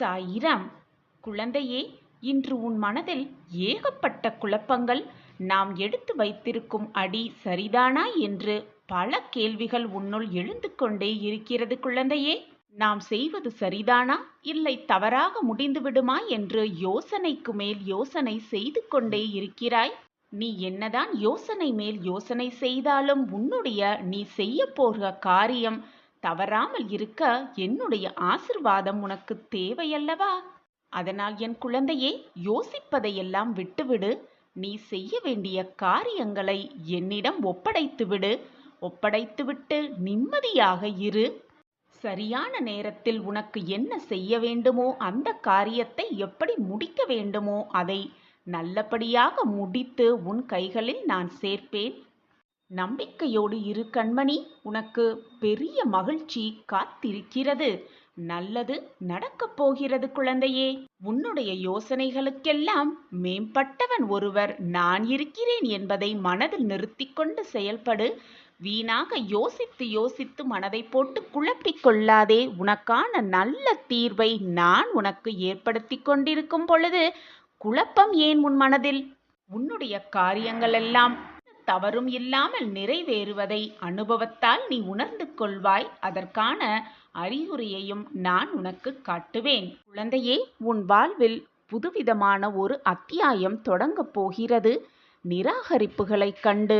சாயிராம். குழந்தையே, இன்று உன் மனதில் ஏகப்பட்ட குழப்பங்கள். நாம் எடுத்து வைத்திருக்கும் அடி சரிதானா என்று பல கேள்விகள் உன்னுள் எழுந்து கொண்டே இருக்கிறது குழந்தையே. நாம் செய்வது சரிதானா இல்லை தவறாக முடிந்து விடுமா என்று யோசனைக்கு மேல் யோசனை செய்து கொண்டே இருக்கிறாய். நீ என்னதான் யோசனை மேல் யோசனை செய்தாலும் உன்னுடைய நீ செய்ய போகிற காரியம் தவறாமல் இருக்க என்னுடைய ஆசிர்வாதம் உனக்கு தேவையல்லவா? அதனால் என் குழந்தையே, யோசிப்பதையெல்லாம் விட்டுவிடு. நீ செய்ய வேண்டிய காரியங்களை என்னிடம் ஒப்படைத்துவிடு. ஒப்படைத்துவிட்டு நிம்மதியாக இரு. சரியான நேரத்தில் உனக்கு என்ன செய்ய வேண்டுமோ, அந்த காரியத்தை எப்படி முடிக்க வேண்டுமோ அதை நல்லபடியாக முடித்து உன் கைகளில் நான் சேர்ப்பேன். நம்பிக்கையோடு இரு கண்மணி. உனக்கு பெரிய மகிழ்ச்சி காத்திருக்கிறது. நல்லது நடக்கப் போகிறது குழந்தையே. உன்னுடைய யோசனைகளுக்கெல்லாம் மேம்பட்டவன் ஒருவர் நான் இருக்கிறேன் என்பதை மனதில் நிறுத்திக் கொண்டு செயல்படு. வீணாக யோசித்து யோசித்து மனதை போட்டு குழப்பிக் கொள்ளாதே. உனக்கான நல்ல தீர்வை நான் உனக்கு ஏற்படுத்தி கொண்டிருக்கும் பொழுது குழப்பம் ஏன் உன் மனதில்? உன்னுடைய காரியங்கள் எல்லாம் தவறும் இல்லாமல் நிறைவேறுவதை அனுபவத்தால் நீ உணர்ந்து கொள்வாய். அதற்கான அறிகுறியையும் நான் உனக்கு காட்டுவேன். குழந்தையே, உன் வாழ்வில் புதுவிதமான ஒரு அத்தியாயம் தொடங்கப் போகிறது. நிராகரிப்புகளைக் கண்டு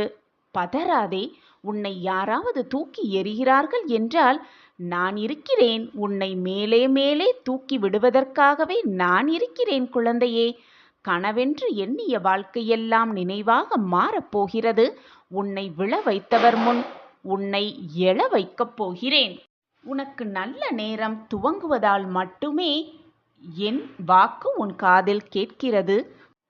பதறாதே. உன்னை யாராவது தூக்கி எறிகிறார்கள் என்றால் நான் இருக்கிறேன். உன்னை மேலே மேலே தூக்கி விடுவதற்காகவே நான் இருக்கிறேன் குழந்தையே. கனவென்று எண்ணிய வாழ்க்கையெல்லாம் நினைவாக மாறப்போகிறது. உன்னை விழ வைத்தவர் முன் உன்னை எழ வைக்கப் போகிறேன். உனக்கு நல்ல நேரம் துவங்குவதால் மட்டுமே என் வாக்கு உன் காதில் கேட்கிறது.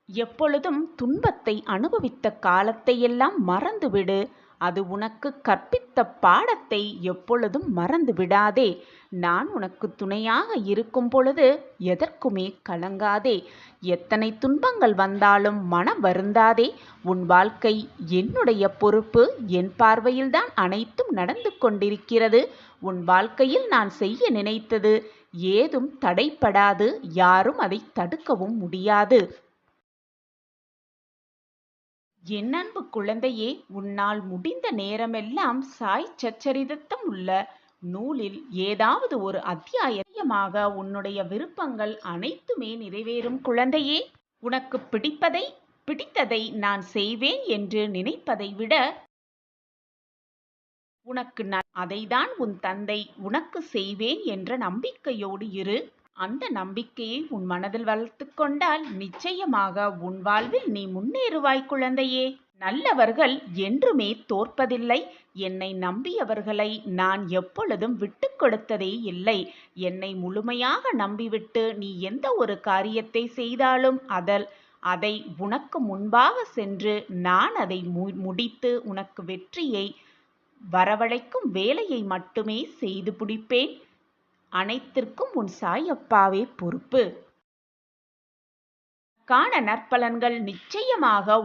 எப்பொழுதும் துன்பத்தை அனுபவித்த காலத்தையெல்லாம் மறந்துவிடு. அது உனக்கு கற்பித்த பாடத்தை எப்பொழுதும் மறந்து விடாதே. நான் உனக்கு துணையாக இருக்கும் பொழுது எதற்குமே கலங்காதே. எத்தனை துன்பங்கள் வந்தாலும் மனம் வருந்தாதே. உன் வாழ்க்கை என்னுடைய பொறுப்பு. என் பார்வையில்தான் அனைத்தும் நடந்து கொண்டிருக்கிறது. உன் வாழ்க்கையில் நான் செய்ய நினைத்தது ஏதும் தடைப்படாது. யாரும் அதை தடுக்கவும் முடியாது. என் அன்பு குழந்தையே, உன்னால் முடிந்த நேரமெல்லாம் சாய் சச்சரிதத்தம் உள்ள நூலில் ஏதாவது ஒரு அத்தியாயமாக உன்னுடைய விருப்பங்கள் அனைத்துமே நிறைவேறும் குழந்தையே. உனக்கு பிடித்ததை நான் செய்வேன் என்று நினைப்பதை விட உனக்கு அதைதான் உன் தந்தை உனக்கு செய்வேன் என்ற நம்பிக்கையோடு இரு. அந்த நம்பிக்கையை உன் மனதில் வளர்த்து கொண்டால் நிச்சயமாக உன் வாழ்வில் நீ முன்னேறுவாய் குழந்தையே. நல்லவர்கள் என்றுமே தோற்பதில்லை. என்னை நம்பியவர்களை நான் எப்பொழுதும் விட்டு கொடுத்ததே இல்லை. என்னை முழுமையாக நம்பிவிட்டு நீ எந்த ஒரு காரியத்தை செய்தாலும் அதை உனக்கு முன்பாக சென்று நான் அதை முடித்து உனக்கு வெற்றியை வரவழைக்கும் வேலையை மட்டுமே செய்து முடிப்பேன். அனைத்திற்கும் உன் சாயப்பாவே பொறுப்பு. காண நற்பலன்கள் நிச்சயமாக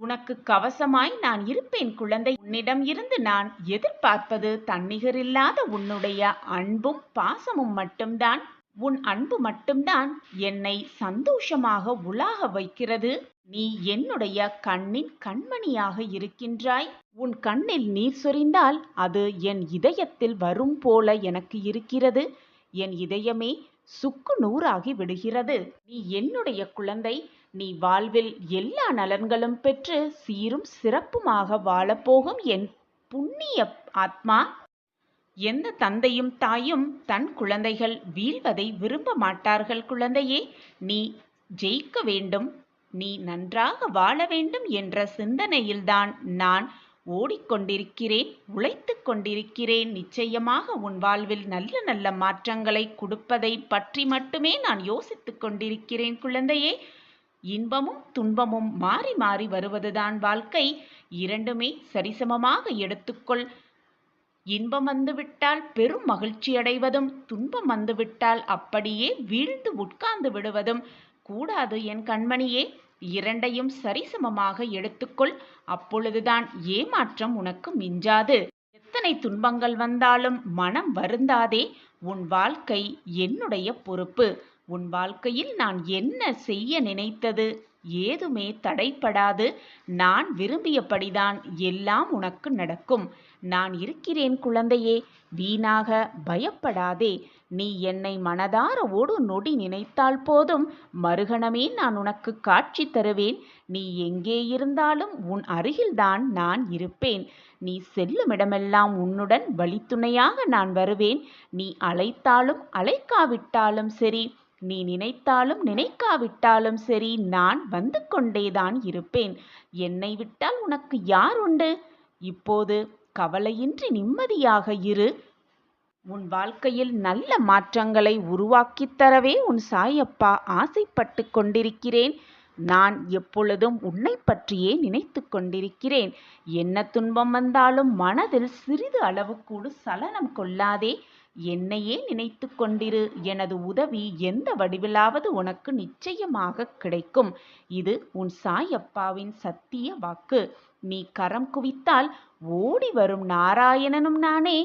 உனக்கு கவசமாய் நான் இருப்பேன் குழந்தை. உன்னிடம் இருந்து நான் எதிர்பார்ப்பது தன்னிகரில்லாத உன்னுடைய அன்பும் பாசமும் மட்டும்தான். உன் அன்பு மட்டும்தான் என்னை சந்தோஷமாக உலாக வைக்கிறது. நீ என்னுடைய கண்ணின் கண்மணியாக இருக்கின்றாய். உன் கண்ணில் நீர் சொரிந்தால் அது என் இதயத்தில் வரும் போல எனக்கு இருக்கிறது. என் இதயமே சுக்கு நூறாகி விடுகிறது. நீ என்னுடைய குழந்தை. நீ வாழ்வில் எல்லா நலன்களும் பெற்று சீரும் சிறப்புமாக வாழப்போகும் என் புண்ணிய ஆத்மா. எந்த தந்தையும் தாயும் தன் குழந்தைகள் வீழ்வதை விரும்ப மாட்டார்கள் குழந்தையே. நீ ஜெயிக்க வேண்டும், நீ நன்றாக வாழ வேண்டும் என்ற சிந்தனையில்தான் நான் ஓடிக்கொண்டிருக்கிறேன், உழைத்து கொண்டிருக்கிறேன். நிச்சயமாக உன் வாழ்வில் நல்ல நல்ல மாற்றங்களை கொடுப்பதை பற்றி மட்டுமே நான் யோசித்து கொண்டிருக்கிறேன் குழந்தையே. இன்பமும் துன்பமும் மாறி மாறி வருவதுதான் வாழ்க்கை. இரண்டுமே சரிசமமாக எடுத்துக்கொள். இன்பம் வந்துவிட்டால் பெரும் மகிழ்ச்சி அடைவதும், துன்பம் வந்துவிட்டால் அப்படியே வீழ்ந்து உட்கார்ந்து விடுவதும் கூடாது என் கண்மணியே. இரண்டையும் சரிசமமாக எடுத்துக்கொள். அப்பொழுதுதான் ஏமாற்றம் உனக்கு மிஞ்சாது. எத்தனை துன்பங்கள் வந்தாலும் மனம் வருந்தாதே. உன் வாழ்க்கை என்னுடைய பொறுப்பு. உன் வாழ்க்கையில் நான் என்ன செய்ய நினைத்தது ஏதுமே தடைப்படாது. நான் விரும்பியபடிதான் எல்லாம் உனக்கு நடக்கும். நான் இருக்கிறேன் குழந்தையே. வீணாக பயப்படாதே. நீ என்னை மனதார ஒரு நொடி நினைத்தால் போதும், மறுகணமே நான் உனக்கு காட்சி தருவேன். நீ எங்கே இருந்தாலும் உன் அருகில்தான் நான் இருப்பேன். நீ செல்லுமிடமெல்லாம் உன்னுடன் வழித்துணையாக நான் வருவேன். நீ அழைத்தாலும் அழைக்காவிட்டாலும் சரி, நீ நினைத்தாலும் நினைக்காவிட்டாலும் சரி, நான் வந்து கொண்டேதான் இருப்பேன். என்னை விட்டால் உனக்கு யார் உண்டு? இப்போது கவலையின்றி நிம்மதியாக இரு. உன் வாழ்க்கையில் நல்ல மாற்றங்களை உருவாக்கித் தரவே உன் சாயப்பா ஆசைப்பட்டு கொண்டிருக்கிறேன். நான் எப்பொழுதும் உன்னை பற்றியே நினைத்து கொண்டிருக்கிறேன். என்ன துன்பம் வந்தாலும் மனதில் சிறிது அளவு கூட சலனம் கொள்ளாதே. என்னையே நினைத்து கொண்டிரு. எனது உதவி எந்த வடிவிலாவது உனக்கு நிச்சயமாக கிடைக்கும். இது உன் சாயப்பாவின் சத்திய வாக்கு. நீ கரம் குவித்தால் ஓடி வரும் நாராயணனும் நானே.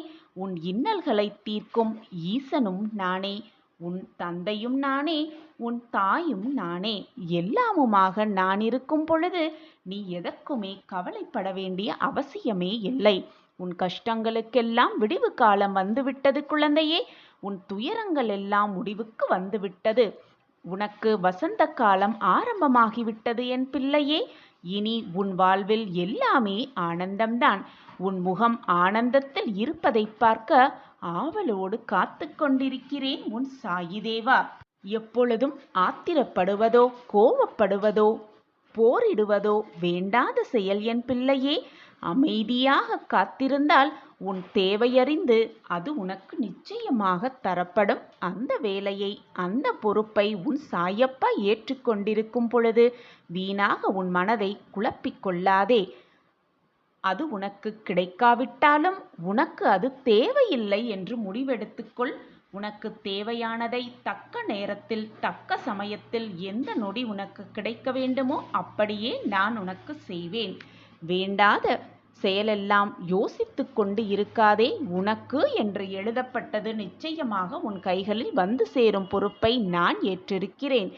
உன் இன்னல்களை தீர்க்கும் ஈசனும் நானே. உன் தந்தையும் நானே, உன் தாயும் நானே. எல்லாமுமாக நான் இருக்கும் பொழுது நீ எதற்குமே கவலைப்பட வேண்டிய அவசியமே இல்லை. உன் கஷ்டங்களுக்கெல்லாம் விடிவு காலம் வந்துவிட்டது குழந்தையே. உன் துயரங்கள் எல்லாம் முடிவுக்கு வந்துவிட்டது. உனக்கு வசந்த காலம் ஆரம்பமாகிவிட்டது என் பிள்ளையே. இனி உன் வாழ்வில் எல்லாமே ஆனந்தம்தான். உன் முகம் ஆனந்தத்தில் இருப்பதை பார்க்க ஆவலோடு காத்து கொண்டிருக்கிறேன் உன் சாயிதேவா. எப்பொழுதும் ஆத்திரப்படுவதோ கோபப்படுவதோ போரிடுவதோ வேண்டாத செயல் என் பிள்ளையே. அமைதியாக காத்திருந்தால் உன் தேவையறிந்து அது உனக்கு நிச்சயமாக தரப்படும். அந்த வேலையை, அந்த பொறுப்பை உன் சாயப்பா ஏற்றுக்கொண்டிருக்கும் பொழுது வீணாக உன் மனதை குழப்பிக் கொள்ளாதே. அது உனக்கு கிடைக்காவிட்டாலும் உனக்கு அது தேவையில்லை என்று முடிவெடுத்துக்கொள். உனக்கு தேவையானதை தக்க நேரத்தில் தக்க சமயத்தில் எந்த நொடி உனக்கு கிடைக்க வேண்டுமோ அப்படியே நான் உனக்கு செய்வேன். வேண்டாத செயலெல்லாம் யோசித்து கொண்டு இருக்காதே. உனக்கு என்று எழுதப்பட்டது நிச்சயமாக உன் கைகளில் வந்து சேரும் பொறுப்பை நான் ஏற்றிருக்கிறேன்.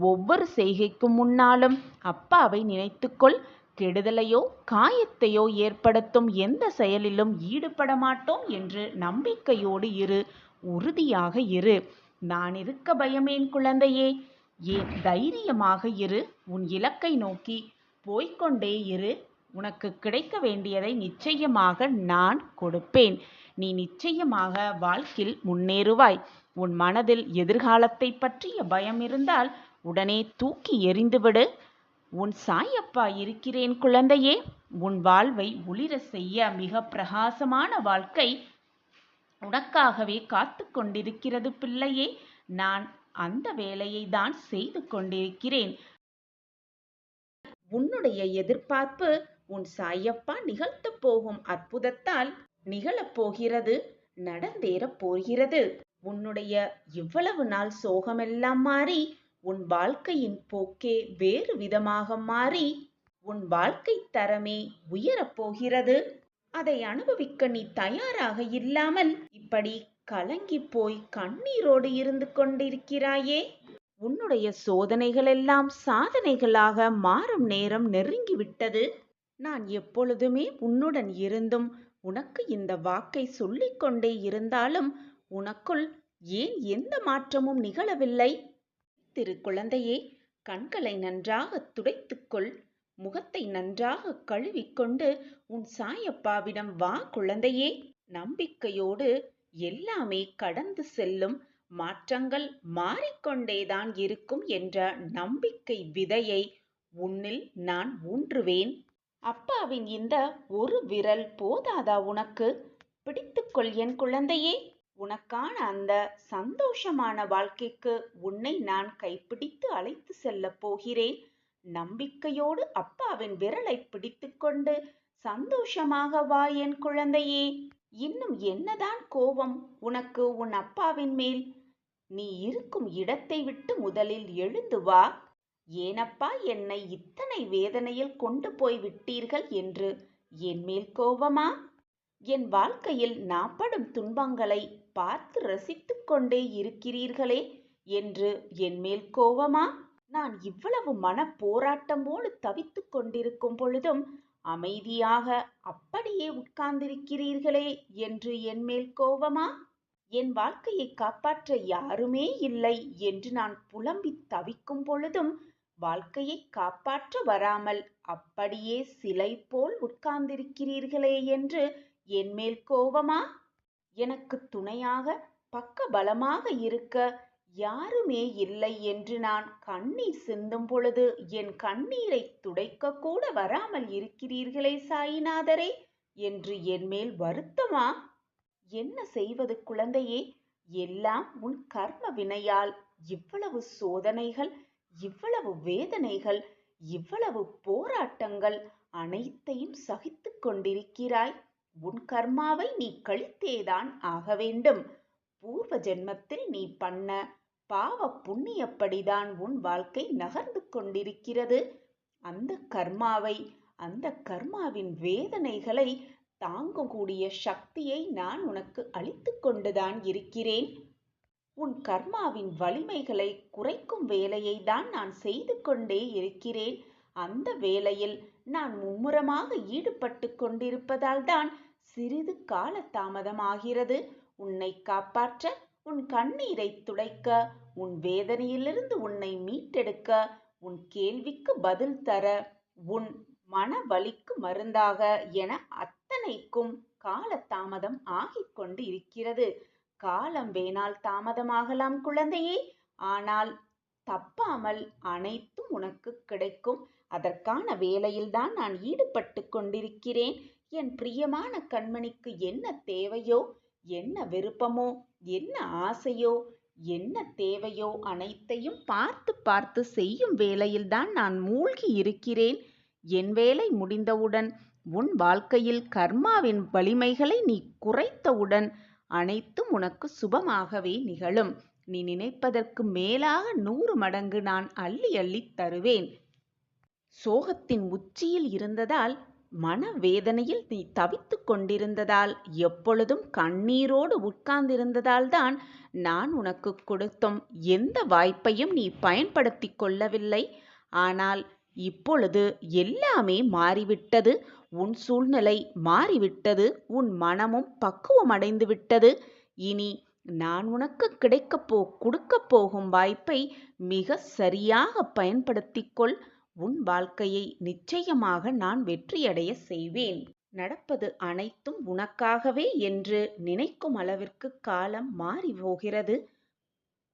ஒவ்வொரு செய்கைக்கும் முன்னாலும் அப்பாவை நினைத்துக்கொள். கெடுதலையோ காயத்தையோ ஏற்படுத்தும் எந்த செயலிலும் ஈடுபட மாட்டோம் என்று நம்பிக்கையோடு இரு. உறுதியாக இரு. நான் இருக்க பயமேன் குழந்தையே. ஏன் தைரியமாக இரு. உன் இலக்கை நோக்கி போய்கொண்டே இரு. உனக்கு கிடைக்க வேண்டியதை நிச்சயமாக நான் கொடுப்பேன். நீ நிச்சயமாக வாழ்க்கையில் முன்னேறுவாய். உன் மனதில் எதிர்காலத்தை பற்றிய பயம் இருந்தால் உடனே தூக்கி எறிந்துவிடு. உன் சாயப்பா இருக்கிறேன் குழந்தையே. உன் வாழ்வை ஒளிர செய்ய மிக பிரகாசமான வாழ்க்கை உனக்காகவே காத்து கொண்டிருக்கிறது பிள்ளையே. நான் அந்த வேலையை தான் செய்து கொண்டிருக்கிறேன். உன்னுடைய எதிர்பார்ப்பு உன் சாயப்பா நிகழ்த்தப் போகும் அற்புதத்தால் நிகழப்போகிறது, நடந்தேறப் போகிறது. உன்னுடைய இவ்வளவு நாள் சோகமெல்லாம் மாறி உன் வாழ்க்கையின் போக்கே வேறு விதமாக மாறி உன் வாழ்க்கை தரமே உயரப்போகிறது. அதை அனுபவிக்க நீ தயாராக இல்லாமல் இப்படி கலங்கி போய் கண்ணீரோடு இருந்து கொண்டிருக்கிறாயே. உன்னுடைய சோதனைகளெல்லாம் சாதனைகளாக மாறும் நேரம் நெருங்கிவிட்டது. நான் எப்பொழுதுமே உன்னுடன் இருந்தும் உனக்கு இந்த வாக்கை சொல்லிக்கொண்டே இருந்தாலும் உனக்குள் ஏன் எந்த மாற்றமும் நிகழவில்லை? திரு குழந்தையே, கண்களை நன்றாக துடைத்துக்கொள். முகத்தை நன்றாக கழுவிக்கொண்டு உன் சாயப்பாவிடம் வா குழந்தையே. நம்பிக்கையோடு எல்லாமே கடந்து செல்லும். மாற்றங்கள் மாறிக்கொண்டேதான் இருக்கும் என்ற நம்பிக்கை விதையை உன்னில் நான் ஊன்றுவேன். அப்பாவின் இந்த ஒரு விரல் போதாதா உனக்கு? பிடித்துக்கொள் என் குழந்தையே. உனக்கான அந்த சந்தோஷமான வாழ்க்கைக்கு உன்னை நான் கைப்பிடித்து அழைத்து செல்லப் போகிறேன். நம்பிக்கையோடு அப்பாவின் விரலை பிடித்துக்கொண்டு சந்தோஷமாக வா என் குழந்தையே. இன்னும் என்னதான் கோபம் உனக்கு உன் அப்பாவின் மேல்? நீ இருக்கும் இடத்தை விட்டு முதலில் எழுந்து வா. ஏனப்பா என்னை இத்தனை வேதனையில் கொண்டு போய் விட்டீர்கள் என்று என் மேல் கோபமா? என் வாழ்க்கையில் நான் படும் துன்பங்களை பார்த்து ரசித்துக் கொண்டே இருக்கிறீர்களே என்று என்மேல் கோபமா? நான் இவ்வளவு மன போராட்டமோடு தவித்துக் கொண்டிருக்கும் பொழுதும் அமைதியாக அப்படியே உட்கார்ந்திருக்கிறீர்களே என்று என்மேல் கோபமா? என் வாழ்க்கையை காப்பாற்ற யாருமே இல்லை என்று நான் புலம்பித் தவிக்கும் பொழுதும் வாழ்க்கையை காப்பாற்ற வராமல் அப்படியே சிலை போல் உட்கார்ந்திருக்கிறீர்களே என்று என்மேல் கோபமா? எனக்கு துணையாக பக்க பலமாக இருக்க யாருமே இல்லை என்று நான் கண்ணீர் சிந்தும் பொழுது என் கண்ணீரை துடைக்க கூட வராமல் இருக்கிறீர்களே சாயிநாதரே என்று என்மேல் வருத்தமா? என்ன செய்வது குழந்தையே? எல்லாம் உன் கர்ம வினையால் இவ்வளவு சோதனைகள், இவ்வளவு வேதனைகள், இவ்வளவு போராட்டங்கள் அனைத்தையும் சகித்துக் கொண்டிருக்கிறாய். உன் கர்மாவை நீ கழித்தேதான் ஆக வேண்டும். பூர்வ ஜென்மத்தில் நீ பண்ண பாவ புண்ணியப்படிதான் உன் வாழ்க்கை நகர்ந்து கொண்டிருக்கிறது. அந்த கர்மாவை, அந்த கர்மாவின் வேதனைகளை தாங்கக்கூடிய சக்தியை நான் உனக்கு அளித்து கொண்டுதான் இருக்கிறேன். உன் கர்மாவின் வலிமைகளை குறைக்கும் வேலையை தான் நான் செய்து கொண்டே இருக்கிறேன். அந்த வேலையில் நான் மும்முரமாக ஈடுபட்டு கொண்டிருப்பதால் தான் சிறிது கால தாமதமாகிறது. உன்னை காப்பாற்ற, உன் கண்ணீரை துடைக்க, உன் வேதனையிலிருந்து உன்னை மீட்டெடுக்க, உன் கேள்விக்கு பதில் தர, உன் மன வலிக்கு மருந்தாக என அத்தனைக்கும் கால தாமதம் ஆகிக் கொண்டு இருக்கிறது. காலம் வேணால் தாமதமாகலாம் குழந்தையே, ஆனால் தப்பாமல் அனைத்தும் உனக்கு கிடைக்கும். அதற்கான வேலையில்தான் நான் ஈடுபட்டு கொண்டிருக்கிறேன். என் பிரியமான கண்மணிக்கு என்ன தேவையோ, என்ன விருப்பமோ, என்ன ஆசையோ, என்ன தேவையோ அனைத்தையும் பார்த்து பார்த்து செய்யும் வேலையில்தான் நான் மூழ்கி இருக்கிறேன். என் வேலை முடிந்தவுடன், உன் வாழ்க்கையில் கர்மாவின் வலிமைகளை நீ குறைத்தவுடன் அனைத்தும் உனக்கு சுபமாகவே நிகழும். நீ நினைப்பதற்கு மேலாக 100 மடங்கு நான் அள்ளி அள்ளி தருவேன். சோகத்தின் உச்சியில் இருந்ததால், மனவேதனையில் நீ தவித்துக் கொண்டிருந்ததால், எப்பொழுதும் கண்ணீரோடு உட்கார்ந்திருந்ததால் தான் நான் உனக்கு கொடுத்தும் எந்த வாய்ப்பையும் நீ பயன்படுத்தி கொள்ளவில்லை. ஆனால் இப்பொழுது எல்லாமே மாறிவிட்டது. உன் சூழ்நிலை மாறிவிட்டது. உன் மனமும் பக்குவமடைந்து விட்டது. இனி நான் உனக்கு கொடுக்கப் போகும் வாய்ப்பை மிக சரியாக பயன்படுத்திக்கொள். உன் வாழ்க்கையை நிச்சயமாக நான் வெற்றியடைய செய்வேன். நடப்பது அனைத்தும் உனக்காகவே என்று நினைக்கும் அளவிற்கு காலம் மாறி போகிறது.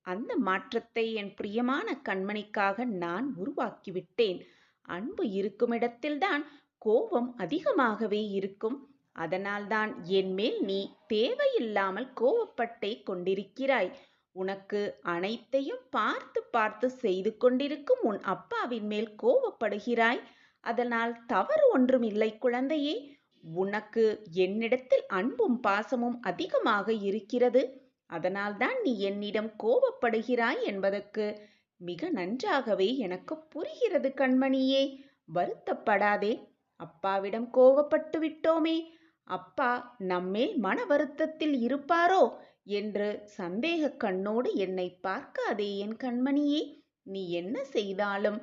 அந்த மாற்றத்தை என் பிரியமான கண்மணிக்காக நான் உருவாக்கிவிட்டேன். அன்பு இருக்குமிடத்தில்தான் கோபம் அதிகமாகவே இருக்கும். அதனால்தான் என்மேல் நீ தேவையில்லாமல் கோபப்பட்டே கொண்டிருக்கிறாய். உனக்கு அனைத்தையும் பார்த்து பார்த்து செய்து கொண்டிருக்கும் உன் அப்பாவின் மேல் கோபப்படுகிறாய். அதனால் தவறு ஒன்றும் இல்லை குழந்தையே. உனக்கு என்னிடத்தில் அன்பும் பாசமும் அதிகமாக இருக்கிறது. அதனால்தான் நீ என்னிடம் கோபப்படுகிறாய் என்பதற்கு மிக நன்றாகவே எனக்கு புரிகிறது கண்மணியே. வருத்தப்படாதே. அப்பாவிடம் கோபப்பட்டு விட்டோமே, அப்பா நம்மேல் மன வருத்தத்தில் இருப்பாரோ என்று சந்தேக கண்ணோடு என்னை பார்க்காதே என் கண்மணியே. நீ என்ன செய்தாலும்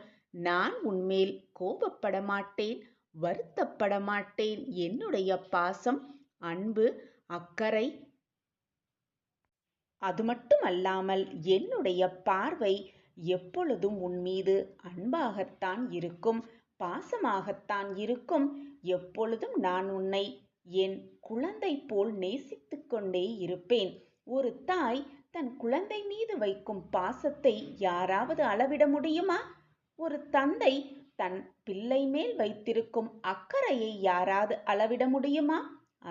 நான் உன்மேல் கோபப்பட மாட்டேன், வருத்தப்பட மாட்டேன். என்னுடைய பாசம், அன்பு, அக்கறை, அது மட்டுமல்லாமல் என்னுடைய பார்வை எப்பொழுதும் உன் மீது அன்பாகத்தான் இருக்கும், பாசமாகத்தான் இருக்கும். எப்பொழுதும் நான் உன்னை என் குழந்தை போல் நேசித்துக் கொண்டே இருப்பேன். ஒரு தாய் தன் குழந்தை மீது வைக்கும் பாசத்தை யாராவது அளவிட முடியுமா? ஒரு தந்தை தன் பிள்ளை மேல் வைத்திருக்கும் அக்கறையை யாராவது அளவிட முடியுமா?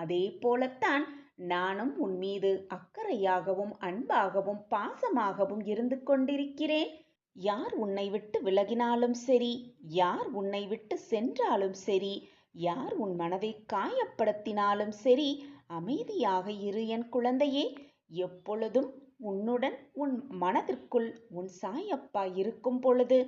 அதே போலத்தான் நானும் உன் மீது அக்கறையாகவும் அன்பாகவும் பாசமாகவும் இருந்து கொண்டிருக்கிறேன். யார் உன்னை விட்டு விலகினாலும் சரி, யார் உன்னை விட்டு சென்றாலும் சரி, யார் உன் மனதை காயப்படுத்தினாலும் சரி, அமைதியாக இரு என் குழந்தையே. எப்பொழுதும் உன்னுடன் உன் மனதிற்குள் உன் சாயப்பா இருக்கும் பொழுது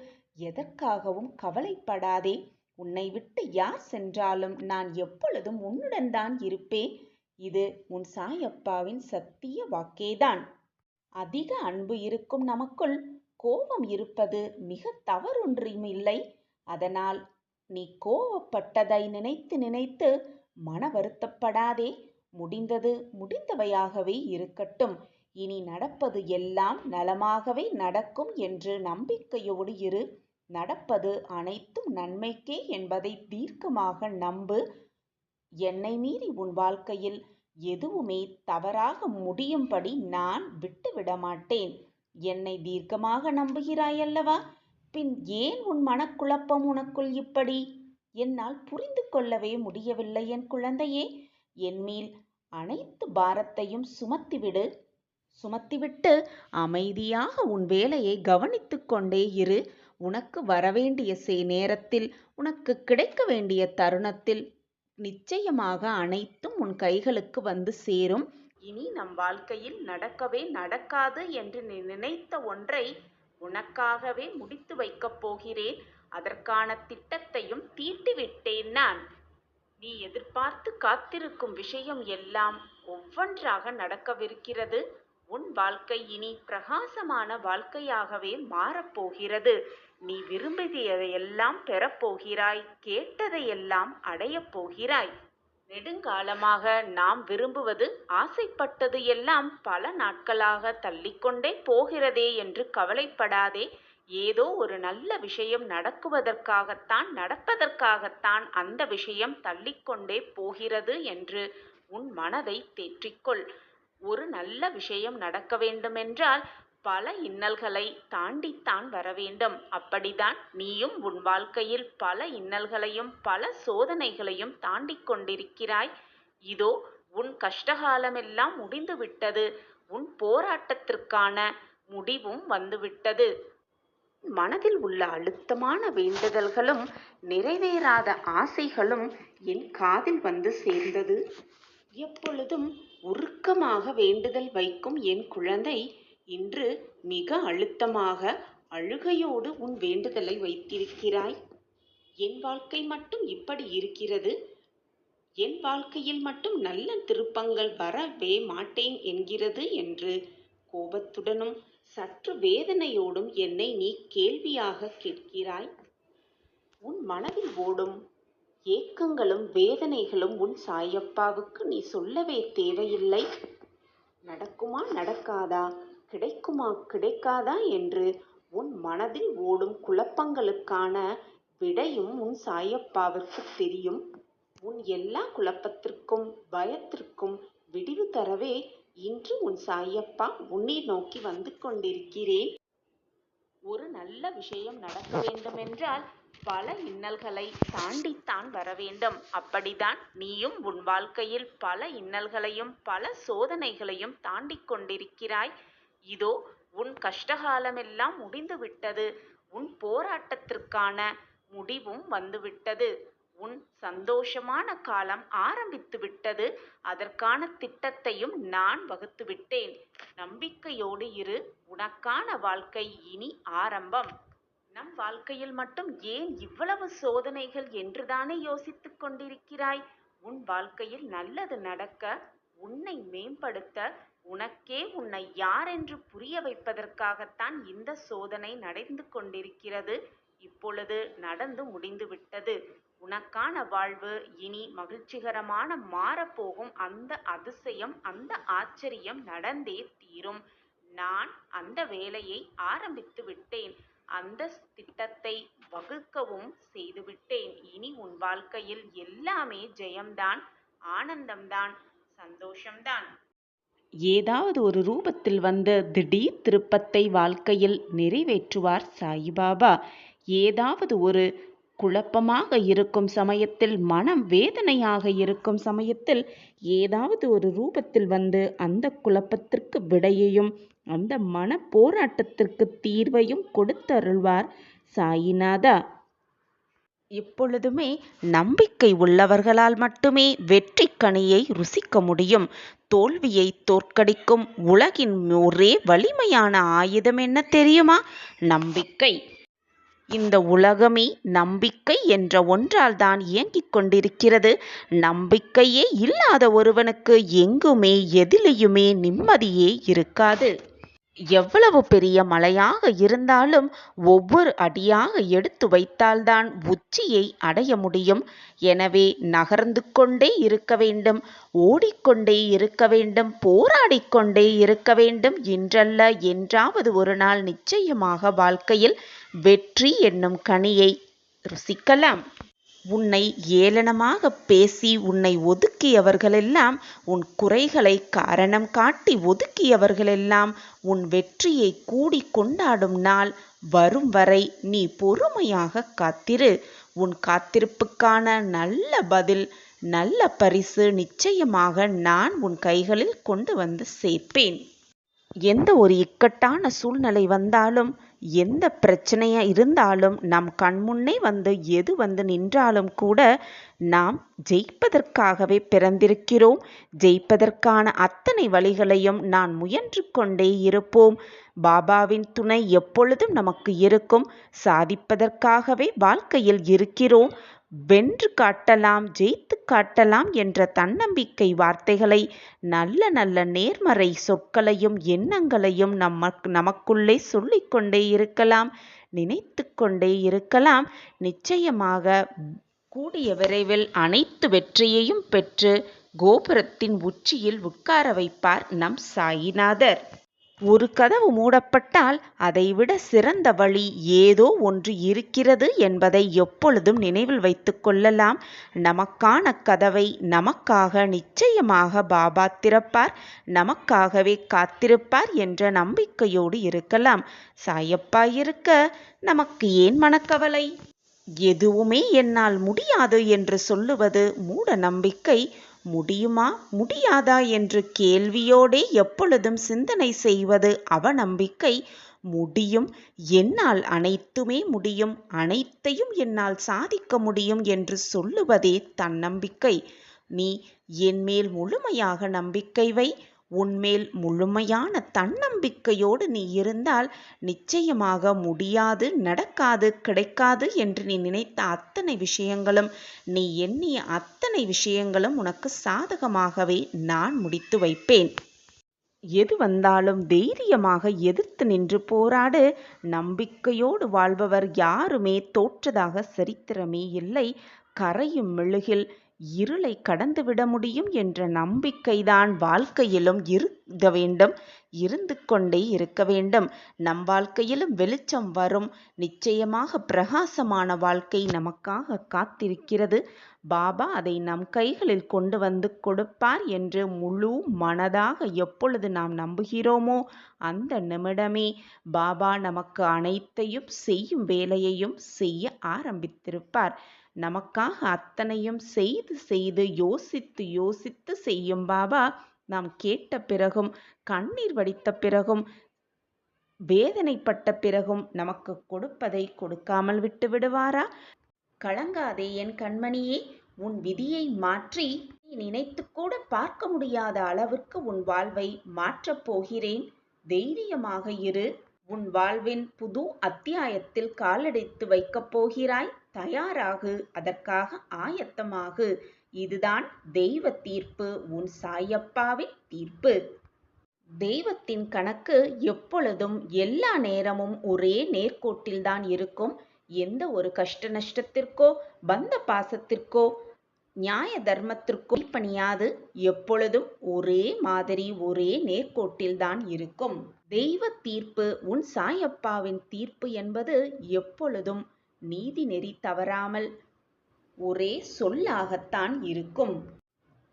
எதற்காகவும் கவலைப்படாதே. உன்னை விட்டு யார் சென்றாலும் நான் எப்பொழுதும் உன்னுடன் தான் இருப்பேன். இது உன் சாயப்பாவின் சத்திய வாக்கேதான். அதிக அன்பு இருக்கும் நமக்குள் கோபம் இருப்பது மிக தவறொன்றுமில்லை. அதனால் நீ கோபப்பட்டதை நினைத்து நினைத்து மன வருத்தப்படாதே. முடிந்தது முடிந்தவையாகவே இருக்கட்டும். இனி நடப்பது எல்லாம் நலமாகவே நடக்கும் என்று நம்பிக்கையோடு இரு. நடப்பது அனைத்தும் நன்மைக்கே என்பதை தீர்க்கமாக நம்பு. என்னை மீறி உன் வாழ்க்கையில் எதுவுமே தவறாக முடியும்படி நான் விட்டுவிட மாட்டேன். என்னை தீர்க்கமாக நம்புகிறாயல்லவா? பின் ஏன் உன் மனக்குழப்பம் உனக்குள் இப்படி? என்னால் புரிந்து கொள்ளவே முடியவில்லை என் குழந்தையே. என்மேல் அனைத்து பாரத்தையும் சுமத்திவிட்டு அமைதியாக உன் வேலையை கவனித்து கொண்டே இரு. உனக்கு வரவேண்டிய நேரத்தில், உனக்கு கிடைக்க வேண்டிய தருணத்தில் நிச்சயமாக அனைத்தும் உன் கைகளுக்கு வந்து சேரும். இனி நம் வாழ்க்கையில் நடக்கவே நடக்காது என்று நீ நினைத்த ஒன்றை உனக்காகவே முடித்து வைக்கப் போகிறேன். அதற்கான திட்டத்தையும் தீட்டிவிட்டேன் நான். நீ எதிர்பார்த்து காத்திருக்கும் விஷயம் எல்லாம் ஒவ்வொன்றாக நடக்கவிருக்கிறது. உன் வாழ்க்கை இனி பிரகாசமான வாழ்க்கையாகவே மாறப்போகிறது. நீ விரும்பியதையெல்லாம் பெறப்போகிறாய். கேட்டதையெல்லாம் அடையப் போகிறாய். நெடுங்காலமாக நாம் விரும்புவது, ஆசைப்பட்டது எல்லாம் பல நாட்களாக தள்ளிக்கொண்டே போகிறதே என்று கவலைப்படாதே. ஏதோ ஒரு நல்ல விஷயம் நடப்பதற்காகத்தான் அந்த விஷயம் தள்ளிக்கொண்டே போகிறது என்று உன் மனதை தேற்றிக்கொள். ஒரு நல்ல விஷயம் நடக்க வேண்டுமென்றால் பல இன்னல்களை தாண்டித்தான் வர வேண்டும். அப்படிதான் நீயும் உன் வாழ்க்கையில் பல இன்னல்களையும் பல சோதனைகளையும் தாண்டிக் கொண்டிருக்கிறாய். இதோ உன் கஷ்டகாலமெல்லாம் முடிந்துவிட்டது. உன் போராட்டத்திற்கான முடிவும் வந்துவிட்டது. மனதில் உள்ள அழுத்தமான வேண்டுதல்களும் நிறைவேறாத ஆசைகளும் என் காதில் வந்து சேர்ந்தது. எப்பொழுதும் உருக்கமாக வேண்டுதல் வைக்கும் என் குழந்தை இன்று மிக அழுத்தமாக அழுகையோடு உன் வேண்டுதலை வைத்திருக்கிறாய். என் வாழ்க்கை மட்டும் இப்படி இருக்கிறது, என் வாழ்க்கையில் மட்டும் நல்ல திருப்பங்கள் வரவே மாட்டேன் என்கிறது என்று கோபத்துடனும் சற்று வேதனையோடும் என்னை நீ கேள்வியாக கேட்கிறாய். உன் மனதில் ஓடும் ஏக்கங்களும் வேதனைகளும் உன் சாயப்பாவுக்கு நீ சொல்லவே தேவையில்லை. நடக்குமா நடக்காதா, கிடைக்குமா கிடைக்காதா என்று உன் மனதில் ஓடும் குழப்பங்களுக்கான விடையும் உன் சாயப்பாவிற்கு தெரியும். உன் எல்லா குழப்பத்திற்கும் பயத்திற்கும் விடிவு தரவே இன்று உன் சாயப்பா உன்னை நோக்கி வந்து கொண்டிருக்கிறேன். ஒரு நல்ல விஷயம் நடக்க வேண்டுமென்றால் பல இன்னல்களை தாண்டித்தான் வர வேண்டும். அப்படிதான் நீயும் உன் வாழ்க்கையில் பல இன்னல்களையும் பல சோதனைகளையும் தாண்டிக் கொண்டிருக்கிறாய். இதோ உன் கஷ்டகாலமெல்லாம் முடிந்துவிட்டது. உன் போராட்டத்திற்கான முடிவும் வந்துவிட்டது. உன் சந்தோஷமான காலம் ஆரம்பித்து விட்டது. அதற்கான திட்டத்தையும் நான் வகுத்துவிட்டேன். நம்பிக்கையோடு இரு. உனக்கான வாழ்க்கை இனி ஆரம்பம். நம் வாழ்க்கையில் மட்டும் ஏன் இவ்வளவு சோதனைகள் என்றுதானே யோசித்துக் கொண்டிருக்கிறாய்? உன் வாழ்க்கையில் நல்லது நடக்க, உன்னை மேம்படுத்த, உனக்கே உன்னை யார் என்று புரிய வைப்பதற்காகத்தான் இந்த சோதனை நடந்து கொண்டிருக்கிறது. இப்பொழுது நடந்து முடிந்துவிட்டது. உனக்கான வாழ்வு இனி மகிழ்ச்சிகரமான மாறப்போகும். அந்த அதிசயம், அந்த ஆச்சரியம் நடந்தே தீரும். நான் அந்த வேலையை ஆரம்பித்து விட்டேன். அந்த திட்டத்தை வகுக்கவும் செய்துவிட்டேன். இனி உன் வாழ்க்கையில் எல்லாமே ஜெயம்தான், ஆனந்தம்தான், சந்தோஷம்தான். ஏதாவது ஒரு ரூபத்தில் வந்து திடீர் திருப்பத்தை வாழ்க்கையில் நிறைவேற்றுவார் சாயிபாபா. ஏதாவது ஒரு குழப்பமாக இருக்கும் சமயத்தில், மனம் வேதனையாக இருக்கும் சமயத்தில் ஏதாவது ஒரு ரூபத்தில் வந்து அந்த குழப்பத்திற்கு விடையையும் அந்த மன போராட்டத்திற்கு தீர்வையும் கொடுத்தருள்வார் சாயிநாதா. எப்பொழுதுமே நம்பிக்கை உள்ளவர்களால் மட்டுமே வெற்றி கனியை ருசிக்க முடியும். தோல்வியை தோற்கடிக்கும் உலகின் ஒரே வலிமையான ஆயுதம் என்ன தெரியுமா? நம்பிக்கை. இந்த உலகமே நம்பிக்கை என்ற ஒன்றால் தான் இயங்கிக் கொண்டிருக்கிறது. நம்பிக்கையே இல்லாத ஒருவனுக்கு எங்குமே எதிலையுமே நிம்மதியே இருக்காது. எவ்வளவு பெரிய மலையாக இருந்தாலும் ஒவ்வொரு அடியாக எடுத்து வைத்தால்தான் உச்சியை அடைய முடியும். எனவே நகர்ந்து கொண்டே இருக்க வேண்டும், ஓடிக்கொண்டே இருக்க வேண்டும், போராடிக்கொண்டே இருக்க வேண்டும். இன்றல்ல என்றாவது ஒரு நாள் நிச்சயமாக வாழ்க்கையில் வெற்றி என்னும் கனியை ருசிக்கலாம். உன்னை ஏளனமாக பேசி உன்னை ஒதுக்கியவர்களெல்லாம், உன் குறைகளை காரணம் காட்டி ஒதுக்கியவர்களெல்லாம் உன் வெற்றியை கூடி கொண்டாடும் நாள் வரும் வரை நீ பொறுமையாக காத்திரு. உன் காத்திருப்புக்கான நல்ல பதில், நல்ல பரிசு நிச்சயமாக நான் உன் கைகளில் கொண்டு வந்து சேர்ப்பேன். எந்த ஒரு இக்கட்டான சூழ்நிலை வந்தாலும், எந்த பிரச்சனையா இருந்தாலும், நம் கண்முன்னே எது வந்து நின்றாலும் கூட நாம் ஜெயிப்பதற்காகவே பிறந்திருக்கிறோம். ஜெயிப்பதற்கான அத்தனை வழிகளையும் நான் முயன்று கொண்டே இருப்போம். பாபாவின் துணை எப்பொழுதும் நமக்கு இருக்கும். சாதிப்பதற்காகவே வாழ்க்கையில் இருக்கிறோம். வென்று காட்டலாம், ஜெயித்து காட்டலாம் என்ற தன்னம்பிக்கை வார்த்தைகளை, நல்ல நல்ல நேர்மறை சொற்களையும் எண்ணங்களையும் நமக்குள்ளே சொல்லிக்கொண்டே இருக்கலாம், நினைத்து கொண்டே இருக்கலாம். நிச்சயமாக கூடிய விரைவில் அனைத்து வெற்றியையும் பெற்று கோபுரத்தின் உச்சியில் உட்கார வைப்பார் நம் சாயிநாதர். ஒரு கதவு மூடப்பட்டால் அதைவிட சிறந்த வழி ஏதோ ஒன்று இருக்கிறது என்பதை எப்பொழுதும் நினைவில் வைத்து கொள்ளலாம். நமக்கான கதவை நமக்காக நிச்சயமாக பாபா திறப்பார், நமக்காகவே காத்திருப்பார் என்ற நம்பிக்கையோடு இருக்கலாம். சாயப்பா இருக்க நமக்கு ஏன் மனக்கவலை? எதுவுமே என்னால் முடியாது என்று சொல்லுவது மூட நம்பிக்கை. முடியுமா முடியாதா என்று கேள்வியோடே எப்பொழுதும் சிந்தனை செய்வது அவநம்பிக்கை. முடியும், என்னால் அனைத்துமே முடியும், அனைத்தையும் என்னால் சாதிக்க முடியும் என்று சொல்லுவதே தன்னம்பிக்கை. நீ என்மேல் முழுமையாக நம்பிக்கை வை. உன்மேல் முழுமையான தன்னம்பிக்கையோடு நீ இருந்தால் நிச்சயமாக முடியாது, நடக்காது, கிடைக்காது என்று நீ நினைத்த அத்தனை விஷயங்களும், நீ எண்ணிய அத்தனை விஷயங்களும் உனக்கு சாதகமாகவே நான் முடித்து வைப்பேன். எது வந்தாலும் தைரியமாக எதிர்த்து நின்று போராடு. நம்பிக்கையோடு வாழ்பவர் யாருமே தோற்றதாக சரித்திரமே இல்லை. கரையும் மெழுகில் இருளை கடந்துவிட முடியும் என்ற நம்பிக்கைதான் வாழ்க்கையிலும் இருக்க வேண்டும், இருந்து கொண்டே இருக்க வேண்டும். நம் வாழ்க்கையிலும் வெளிச்சம் வரும். நிச்சயமாக பிரகாசமான வாழ்க்கை நமக்காக காத்திருக்கிறது. பாபா அதை நம் கைகளில் கொண்டு வந்து கொடுப்பார் என்று முழு மனதாக எப்பொழுது நாம் நம்புகிறோமோ அந்த நிமிடமே பாபா நமக்கு அனைத்தையும் செய்யும் வேலையையும் செய்ய ஆரம்பித்திருப்பார். நமக்காக அத்தனையும் செய்து செய்து யோசித்து யோசித்து செய்யும் பாபா நாம் கேட்ட பிறகும், கண்ணீர் வடித்த பிறகும், வேதனைப்பட்ட பிறகும் நமக்கு கொடுப்பதை கொடுக்காமல் விட்டு விடுவாரா? கலங்காதே என் கண்மணியே, உன் விதியை மாற்றி நினைத்து கூட பார்க்க முடியாத அளவிற்கு உன் வாழ்வை மாற்றப் போகிறேன். தைரியமாக இரு. உன் வாழ்வின் புது அத்தியாயத்தில் காலெடுத்து வைக்கப் போகிறாய். தயாராகு, அதற்காக ஆயத்தமாகு. இதுதான் தெய்வ தீர்ப்பு, உன் சாயப்பாவின் தீர்ப்பு. தெய்வத்தின் கணக்கு எப்பொழுதும் எல்லா நேரமும் ஒரே நேர்கோட்டில்தான் இருக்கும். எந்த ஒரு கஷ்ட நஷ்டத்திற்கோ பந்த பாசத்திற்கோ நியாய தர்மத்திற்கோ பணியாது. எப்பொழுதும் ஒரே மாதிரி ஒரே நேர்கோட்டில்தான் இருக்கும். தெய்வ தீர்ப்பு, உன் சாயப்பாவின் தீர்ப்பு என்பது எப்பொழுதும் நீதி நெறி தவறாமல் ஒரே சொல்லாகத்தான் இருக்கும்.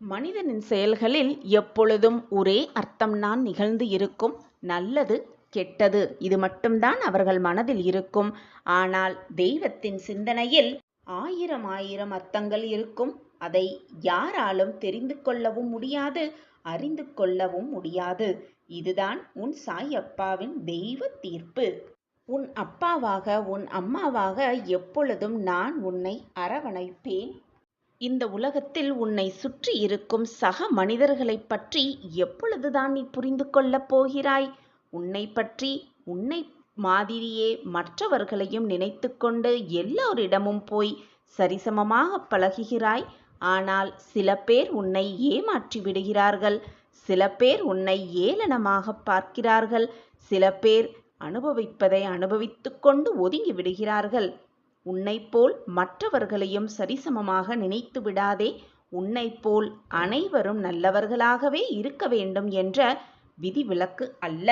மனிதனின் செயல்களில் எப்பொழுதும் ஒரே அர்த்தம்தான் நிகழ்ந்து இருக்கும். நல்லது, கெட்டது, இது மட்டும்தான் அவர்கள் மனதில் இருக்கும். ஆனால் தெய்வத்தின் சிந்தனையில் ஆயிரம் ஆயிரம் அர்த்தங்கள் இருக்கும். அதை யாராலும் தெரிந்து கொள்ளவும் முடியாது, அறிந்து கொள்ளவும் முடியாது. இதுதான் உன் சாயப்பாவின் தெய்வ தீர்ப்பு. உன் அப்பாவாக, உன் அம்மாவாக எப்பொழுதும் நான் உன்னை அரவணைப்பேன். இந்த உலகத்தில் உன்னை சுற்றி இருக்கும் சக மனிதர்களைப் பற்றி எப்பொழுதுதான் நீ புரிந்து கொள்ளப் போகிறாய்? உன்னை பற்றி உன்னை மாதிரியே மற்றவர்களையும் நினைத்துக்கொண்டு எல்லோரிடமும் போய் சரிசமமாக பழகுகிறாய். ஆனால் சில பேர் உன்னை ஏமாற்றி விடுகிறார்கள். சில பேர் உன்னை ஏளனமாக பார்க்கிறார்கள். சில பேர் அனுபவிப்பதை அனுபவித்துக் கொண்டு ஒதுங்கி விடுகிறார்கள். உன்னைப்போல் மற்றவர்களையும் சரிசமமாக நினைத்து விடாதே. உன்னைப்போல் அனைவரும் நல்லவர்களாகவே இருக்க வேண்டும் என்ற விதிவிலக்கு அல்ல.